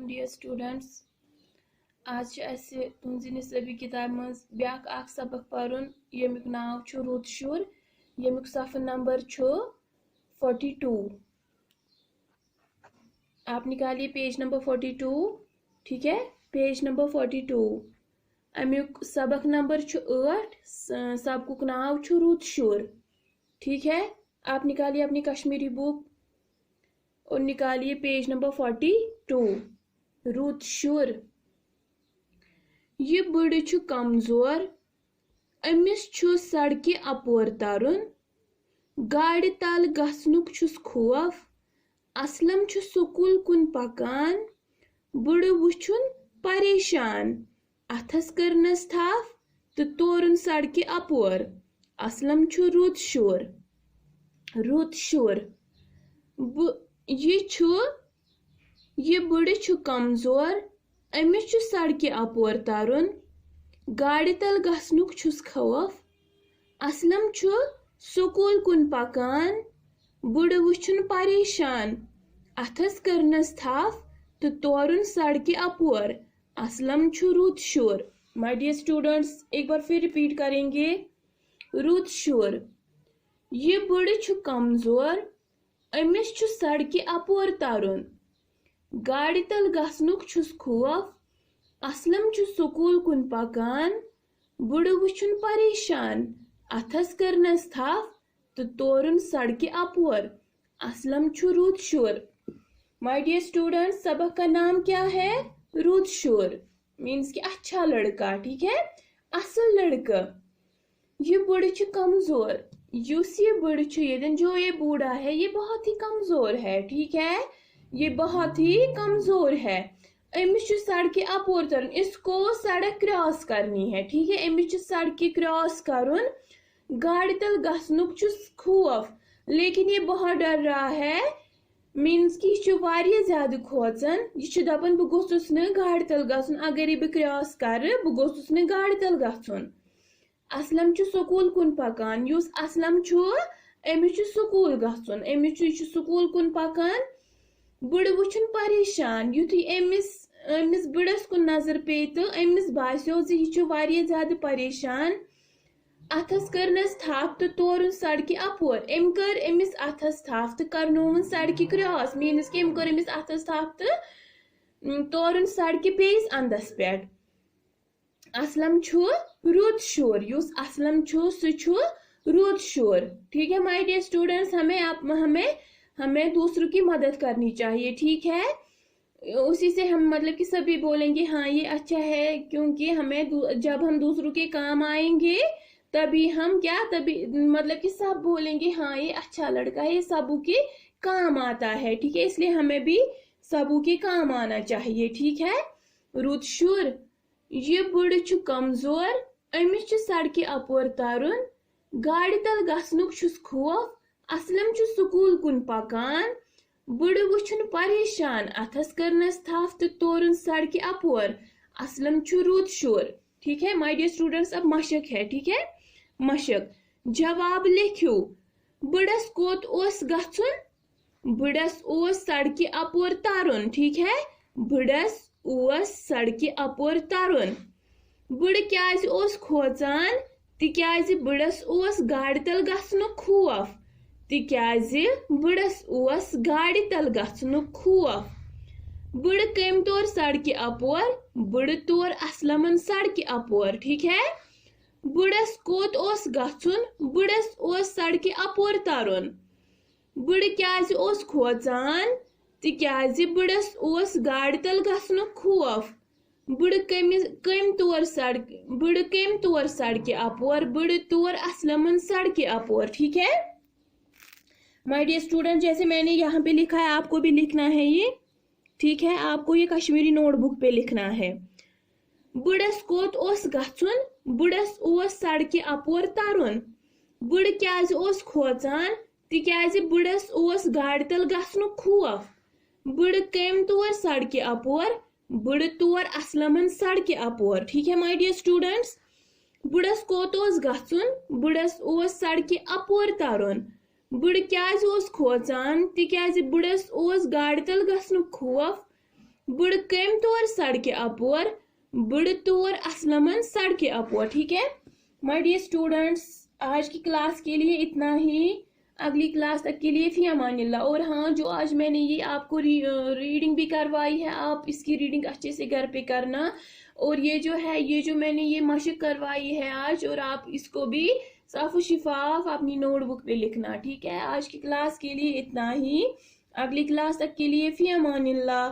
Dear students, आज तुहंज निसबी किताब मज ब्याक आख सबक परन यमुक नाव छु रुत शुर यमुक सफ़र नंबर छु 42। आप निकालिए पेज नंबर 42। ठीक है, पेज नंबर 42। अमुक सबक नंबर छु 8। सबकुक नाव छु रुत शुर। ठीक है, आप निकालिए अपनी कश्मीरी बुक और निकालिए पेज नंबर 42। रुत शुर। ये बुढ़ छु कमजोर, अमिस छु सड़कि अपोर तरन, गाड़ी तल गसनुक छुस खौफ, असलम छु स्कूल कुन पकान, बुढ़ वुछुन परेशान, अथस करनस थफ तो तोरन सड़कि अपोर, असलम छु रुत शुर। रुत शुर। ये बुढ़ छु कमजोर, अमिस छु सड़कि अपोर तरन, गाड़ी तल गसनुक छुस खौफ, असलम छु स्कूल कुन पकान, बुढ़ वुछुन परेशान, अथस करनस थफ तो तोरन सड़कि अपोर, असलम छु रुत शुर। माय डियर स्टूडेंट्स, एक बार फिर रिपीट करेंगे। रुत शुर। ये बुढ़ छु कमजोर, अमिस छु सड़कि अपोर तरन, गाड़ी तल गसनुक छुस खौफ, असलम छु स्कूल कुन पकान, बुढ़ वुछुन परेशान, अथस करनस थफ तो तोरन सड़कि अपोर, असलम छु रुत शुर। माय डियर स्टूडेंट्स, सबक का नाम क्या है? रुत शुर मीन्स कि अच्छा लड़का। ठीक है, असल लड़का। ये बुढ़ छु कमजोर। ये बुढ़ छु जो ये बूढ़ा है ये बहुत ही कमजोर है। ठीक है, ये बहुत ही कमजोर है। अमिस सड़क अपोर तरन, इसको सड़क क्रॉस करनी है। ठीक है, अमिस सड़क क्रॉस करन, गाड़ी तल गसनुक छुस खौफ, लेकिन ये बहुत डर रहा है। मीन्स कि यह ज्यादा खोचन, यह दपान बह गोसुस न गाड़ी तल गसन, अगर यह क्रॉस कर बह गोसुस न गाड़ी तल गसन। असलम छु स्कूल कुन पकान। युस असलम छु अमिस स्कूल गसन, अमिस स्कूल कुन पकान। बुढ़ वुछुन परेशान। युथु अमिस बुढ़स कुन नजर पे तो अमिस बास्यो जे यह वारिया ज्यादा परेशान। अथस करनस थप तो तोरन सड़क अपोर। अम कर अमिस अथस थप तो करनोवन सड़क क्रॉस। मीनस कि अम कर अमिस अथस थप तो तोरन सड़क बेस अंदस पे। असलम छु रुत शुर। युस असलम छु सु छु रुत शुर। ठीक है माय डियर स्टूडेंट्स, हमें दूसरों की मदद करनी चाहिए। ठीक है, उसी से हम मतलब कि सभी बोलेंगे हाँ ये अच्छा है, क्योंकि हमें जब हम दूसरों के काम आएंगे तभी हम तभी मतलब कि सब बोलेंगे हाँ ये अच्छा लड़का है, ये सबों के काम आता है। ठीक है, इसलिए हमें भी सबों के काम आना चाहिए। ठीक है। रुत शुर। ये बुढ़ छु कमजोर, अमिस छु सड़क अपोर तरन, गाड़ी तल गसनुक छुस खौफ, असलम छु स्कूल कुन पकान, बुढ़ वुछुन परेशान, अथस करनस थफ तो तोरन सड़क अपोर, असलम छु रुत शुर। ठीक है माय डियर स्टूडेंट्स, अब मशक है। ठीक है, मशक। जवाब लिखियो। बुढ़स कोत ओस गछुन? बुढ़स ओस सड़क अपोर तरन। ठीक है, बुढ़स ओस सड़क अपोर तरन। बुढ़ क्याज ओस खोचान? तिक्याज बुढ़स ओस गाड़ी तल गसनुक खौफ। तिक्याज बुढ़स ओस गाड़ी तल गसनुक खौफ। बुढ़ कम तौर सड़क अपोर? बुढ़ तौर असलमन सड़क अपोर। ठीक है, बुढ़स कोत ओस गछुन? बुढ़स ओस सड़क अपोर तरन। बुढ़ क्याज ओस खोचान? तिक्याज बुढ़स ओस गाड़ी तल गसनुक खौफ। बुढ़ कम तौर सड़क अपोर? बुढ़ तौर असलमन सड़क अपोर। ठीक है माय डियर स्टूडेंट, जैसे मैंने यहाँ पे लिखा है आपको भी लिखना है ये। ठीक है, आपको ये कश्मीरी नोटबुक पे लिखना है। बुढ़स कोत ओस गछुन? बुढ़स ओस सड़क अपोर तरन। बुढ़ क्याज ओस खोचान? तिक्याज बुढ़स ओस गाड़ी तल गसनुक खौफ। बुढ़ कम तौर सड़क अपोर? बुढ़ तौर असलमन सड़क अपोर। ठीक है माय डियर स्टूडेंट्स, बुढ़स कोत ओस गछुन? बुढ़स ओस सड़क अपोर तरन। बुढ़ क्याज ओस खोचान? तिक्याज बुढ़स ओस गाड़ी तल गसनुक खौफ। बड़ कम तौर सड़के अपोर, बड़ तौर असलमन सड़के अपोर। ठीक है माय डियर स्टूडेंट्स, आज की क्लास के लिए इतना ही। अगली क्लास तक के लिए फी अमानिल्लाह। और हाँ, जो आज मैंने ये आपको रीडिंग भी करवाई है, आप इसकी रीडिंग अच्छे से घर पे करना। और ये जो है, ये जो मैंने ये मशक करवाई है आज, और आप इसको भी साफ शिफाफ अपनी नोटबुक पे लिखना। ठीक है, आज की क्लास के लिए इतना ही। अगली क्लास तक के लिए फी अमानिल्लाह।